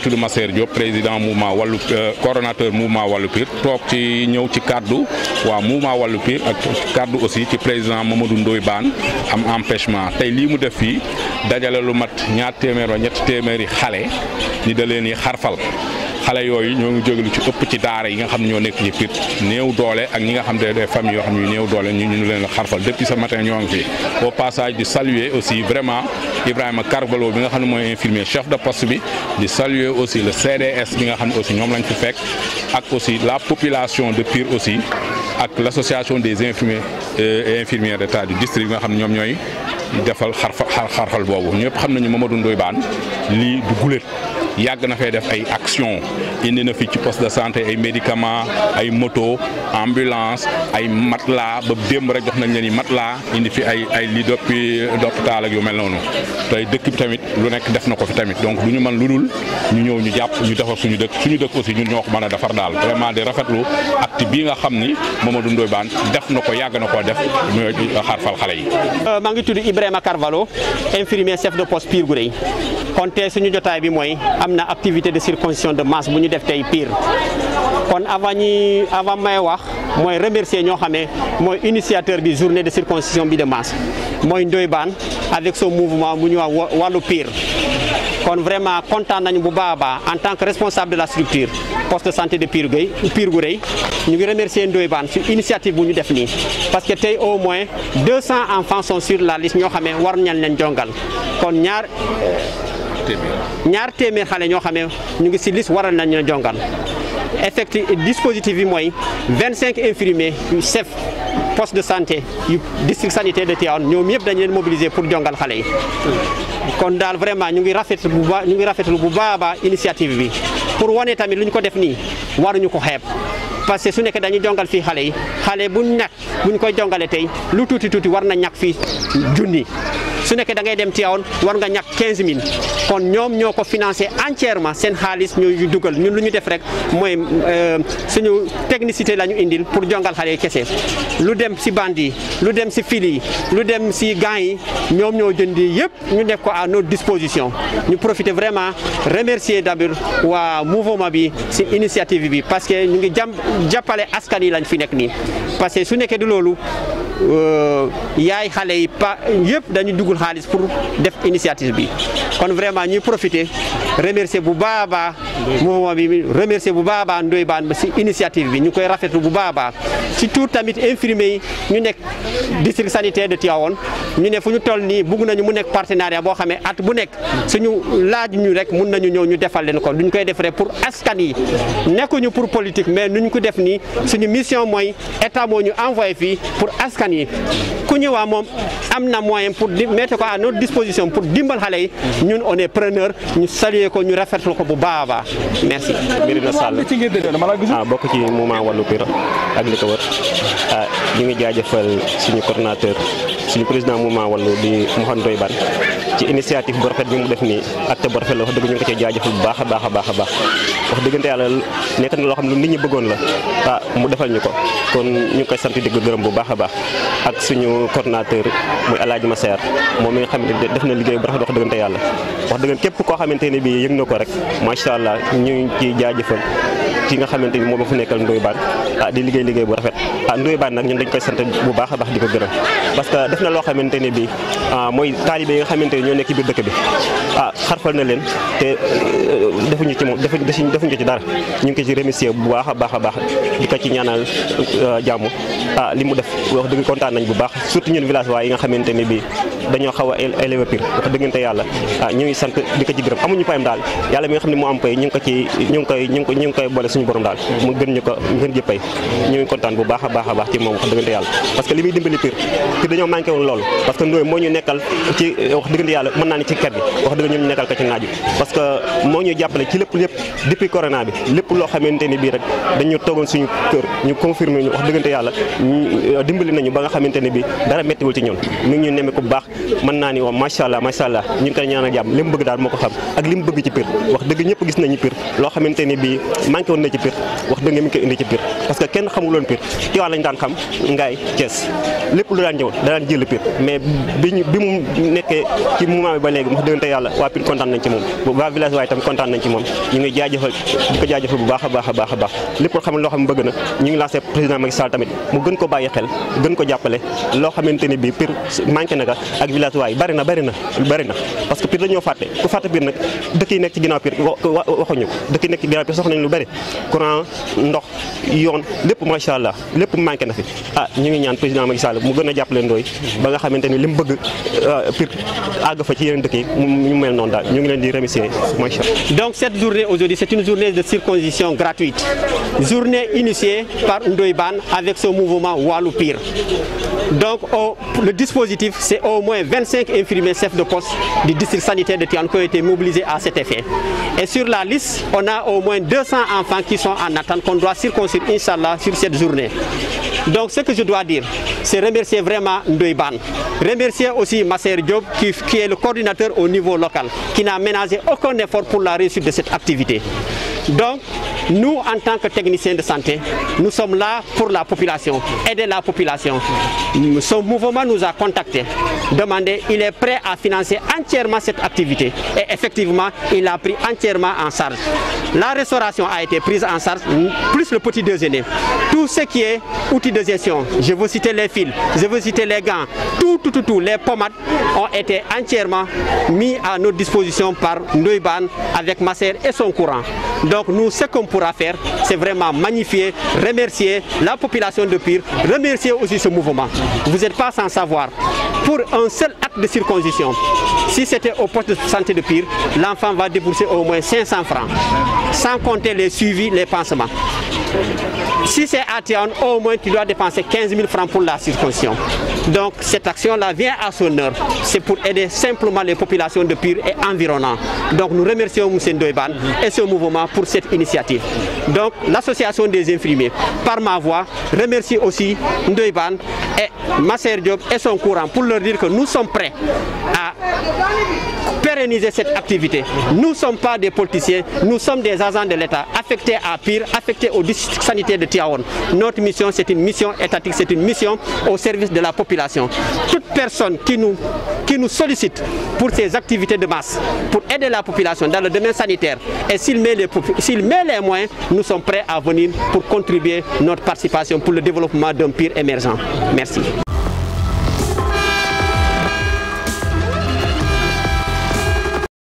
tudd Masser Diop président mouvement wàllu coordonnateur mouvement wàllu Pire toog ci ñëw ci kaddu waa mouvement wàllu Pire ak kaddu aussi ci président Mamadou Ndoye Bane am empêchement tey lii mu def fii dajale lu mat ñaar téeméer wa ñetti téeméeri xale ñi da leen yi xarfal xale yooyu ñoo ngi jóge lu ci ëpp ci daara yi nga xam ne ñoo nekk ci Pire néew doole ak ñi nga xam ne des familles yoo xam ne néew doole ñu leen xarfal depuis ce matin ñoo ngi fi au passage di saluer aussi vraiment Ibrahima Carvalho bi nga xam ne mooy infirmier chef de poste bi di saluer aussi le CDS bi nga xam ne aussi ñoom lañ fi fekk ak aussi la population de Pire aussi ak l'association des infirmiers et infirmières d'état du district bi nga xam ne ñoom ñooy defal xarfal boobu ñëpp xam nañu Mamadou Ndoye Bane lii du guléet yàgg na fay def ay action indi na fi ci poste de santé ay médicaments ay moto ambulance ay matelas ba démb rek jox nañ leen ni matelas indi fi ay lits d'hôpital ak yu mel noonu tey dëkk bi tamit lu nekk def na ko fi tamit donc du ñu mën lu dul ñu ñëw ñu jàpp ñu defar suñu dëkk aussi ñun ñoo ko mën a defar daal vraiment di rafetlu acte bii nga xam ni Mamadou Ndoye Bane def na ko yàgg na koo def muy xarfal xale yi. maa ngi tudd Ibrahima Carvalho infirmier chef de poste Pire Gouray kon tey suñu jotaay bi mooy am na activité de circoncision de masse bu ñu def tey Pire kon avant may wax mooy remercier ñoo xamee mooy initiateur bi journée de circoncision bi de masse mooy Ndoye Bane avec son mouvement bu ñu wax wàllu Pire kon vraiment kontaan nañu bu baax a baax en tant que responsable de la structure poste de santé de Pire Gouray ñu ngi remercier Ndoye Bane sur initiative bu ñu def nii parce que tey au moins 200 enfants sont sur la liste ñoo xamee war nañ leen jongal kon ñaar téeméer xale ñoo xamee ñu ngi si liste waral nañ leen jongal effectif dispositif bi mooy 25 infirmiers yu chef poste de santé yu district sanitaire de Tivaouane ñoom yëpp dañu leen mobiliser pour jongal xale yi kon daal vraiment ñu ngi rafetlu bu baax a baax initiative bi pour wane tamit lu ñu ko def nii waruñu ko xeeb parce que su nekkee dañuy jongal fii xale yi xale bu ñu koy jongale tey lu tuuti war na ñàkk fii junni su nekkee da ngay dem Tivaouane war nga ñàkk 15000 kon ñoom ñoo ko financé entièrement seen xaalis ñooy dugal ñun lu ñu def rek mooy suñu technicité la ñu indil pour jongal xale yi kese lu dem si bande yi lu dem si fil yi lu dem si gants yi ñoom ñoo jëndi yëpp ñu def ko à notre disposition ñu profiter vraiment remercier d'abord waa mouvement bi si initiative bi parce que ñu ngi jàppale askan yi lañ fi nekk nii parce que su nekkee du loolu yaay xale yi yëpp dañu dugul xaalis pour def initiative bi kon vraiment ñuy profiter remercier bu baax a baax mouvement bi remercier bu baax a baax Ndoye Bane ba si initiative bi ñu koy rafetlu bu baax a baax ci tout tamit infirmiers yi ñu nekk district sanitaire de Tivaouane ñu ne fu ñu toll nii bugg nañu mu nekk partenariat boo xamee at bu nekk suñu laaj ñu rek mun nañu ñëw ñu defal leen ko duñ koy def rek pour askan yi nekkuñu pour politique mais nuñ ko def nii suñu mission mooy état moo ñu envoyé fii pour askan yi ku ñëwaa moom am na moyen pour mettre ko à notre disposition pour dimbal xale yi ñun on est preneur ñu saluer ko ñu rafetlu ko bu baax a baax merci. Mirina Sall bokk ci mouvement wàllu Pire ak li ko wër ñu ngi jaajëfal suñu coordonnateur suñu président mouvement wàllu di Mouhamed Ndoye Bane ci initiative bu rafet bi mu def nii acte bu rafet la wax dëgg ñu ngi ko cee jaajëfal bu baax a baax a baax a baax wax dëggante yàlla nekk na loo xam ne lu nit ñi bëggoon la mu defal ñu ko kon ñu ngi koy sant di ko gërëm bu baax a baax ak suñu coordonnateur muy El Hadj Masser moom mi nga xam ne def na liggéey bu rafet wax dëggante yàlla wax dëgg képp koo xamante ne bii yëg na ko rek macha allah ñu ngi ciy jaajëfal ki nga xamante ni moom la fu nekkal Ndoye Bane di liggéey bu rafet Ndoye Bane nag ñun dañ koy sant bu baax a baax di ko gërëm parce que def na loo xamante ne bii mooy taalibe yi nga xamante ne ñoo nekk ci biir dëkk bi xarfal na leen te defuñu ci moom defuñu ci dara ñu ngi ko ci remercier bu baax a baax a baax di ko ci ñaanal jàmm li mu def wax dëgg kontaan nañ bu baax surtout ñun village waa yi nga xamante ne bii dañoo xaw a élevé Pire wax dëggante yàlla ñu ngi sant di ko ci gërëm amuñu payam daal yàlla mi nga xam ne moo am pay ñu ngi koy boole suñu borom daal mu gën ji pay ñu ngi kontaan bu baax a baax ci moom wax dëggante yàlla parce que li muy dimbali Pire dañoo manqué woon loolu parce que Ndoye moo ñu nekkal ci wax dëggante yàlla mën naa ni ci kër gi wax dëgg ñu nekkal ko ci naaju parce que moo ñuy jàppale ci lépp depuis corona bi lépp loo xamante ni bii rek dañu toogoon suñu kër ñu confirmer ñu wax dëggante yàlla dimbali nañu ba nga xamante ne bii dara méttiwul ci ñun mi ngi ñu nemme ko bu baax mën naa ni moom macha allah ñu ngi koy ñaanal jàmm li mu bëgg daal moo ko xam ak li mu bëgg ci Pire wax dëgg ñëpp gis nañu Pire loo xamante ni bii manqué woon na ci Pire wax dëgg mi ngi koy indi ci Pire parce que kenn xamuloon Pire Tivaouane lañu daan xam Ngaye Thiès lépp lu daan ñëw da daan jël Pire mais bi mu nekkee ci moment bi ba léegi wax dëggante yàlla waa Pire kontaan nañ ci moom waa village waaye tam kontaan nañ ci moom ñu ngi jaajëfal di ko jaajëfal bu baax a baax lépp loo xam ne bëgg na ñu ngi lancé président Macky Sall tamit mu gën ko bàyyi xel gën ko jàppale loo xamante ni bii Pire manqué na ka ak village waaye bari na parce que Pire dañoo fàtte ku fàtte Pire nag dëkk yi nekk ci ginnaaw Pire waxuñu ko dëkk yi nekk ci ginnaaw Pire soxla nañ lu bari courant ndox yoon lépp macha allah lépp manqué na fi ñu ngi ñaan président Macky Sall mu gën a jàppale Ndoye ba nga xamante ni li mu bëgg Pire àgg fa ci yeneen dëkk yi ñu mel noonu daal ñu ngi leen di remercier macha allah. Donc cette journée aujourd'hui c'est une journée de circoncision gratuite, journée initiée par Ndoye Bane avec ce mouvement Wallu Pire. Donc le dispositif, c'est au moins 25 infirmiers chefs de poste du district sanitaire de Tivaouane qui ont été mobilisés à cet effet. Et sur la liste, on a au moins 200 enfants qui sont en attente qu'on doit circoncire, Inch'Allah, sur cette journée. Donc ce que je dois dire, c'est remercier vraiment Ndoye Bane. Remercier aussi Masser Diop qui est le coordinateur au niveau local, qui n'a ménagé aucun effort pour la réussite de cette activité. Donc, nous, en tant que techniciens de santé, nous sommes là pour la population, aider la population. Ce mouvement nous a contactés, demandé, il est prêt à financer entièrement cette activité. Et effectivement, il a pris entièrement en charge. La restauration a été prise en charge, plus le petit déjeuner. Tout ce qui est outils de gestion, je veux citer les fils, je veux citer les gants, tout, les pommades ont été entièrement mis à notre disposition par Ndoye Bane avec Masser et son courant. Donc nous, ce qu'on pourra faire, c'est vraiment magnifier, remercier la population de Pire, remercier aussi ce mouvement. Vous n'êtes pas sans savoir, pour un seul acte de circoncision, si c'était au poste de santé de Pire, l'enfant va débourser au moins 500 francs, sans compter les suivis, les pansements. Si c'est à Tivaouane, au moins tu dois dépenser 15 000 francs pour la circoncision. Donc cette action-là vient à son heure. C'est pour aider simplement les populations de Pire et environnants. Donc nous remercions M. Ndoye Bane et ce mouvement pour cette initiative. Donc l'association des infirmiers, par ma voix, remercie aussi Ndoye Bane et Masser Diop et son courant pour leur dire que nous sommes prêts à pérenniser cette activité. Nous ne sommes pas des politiciens, nous sommes des agents de l'État affectés à Pire, affectés au district sanitaire de Tivaouane. Notre mission, c'est une mission étatique, c'est une mission au service de la population. Toute personne qui nous sollicite pour ces activités de masse, pour aider la population dans le domaine sanitaire, et s'il met les moyens, nous sommes prêts à venir pour contribuer notre participation pour le développement d'un Pire émergent. Merci.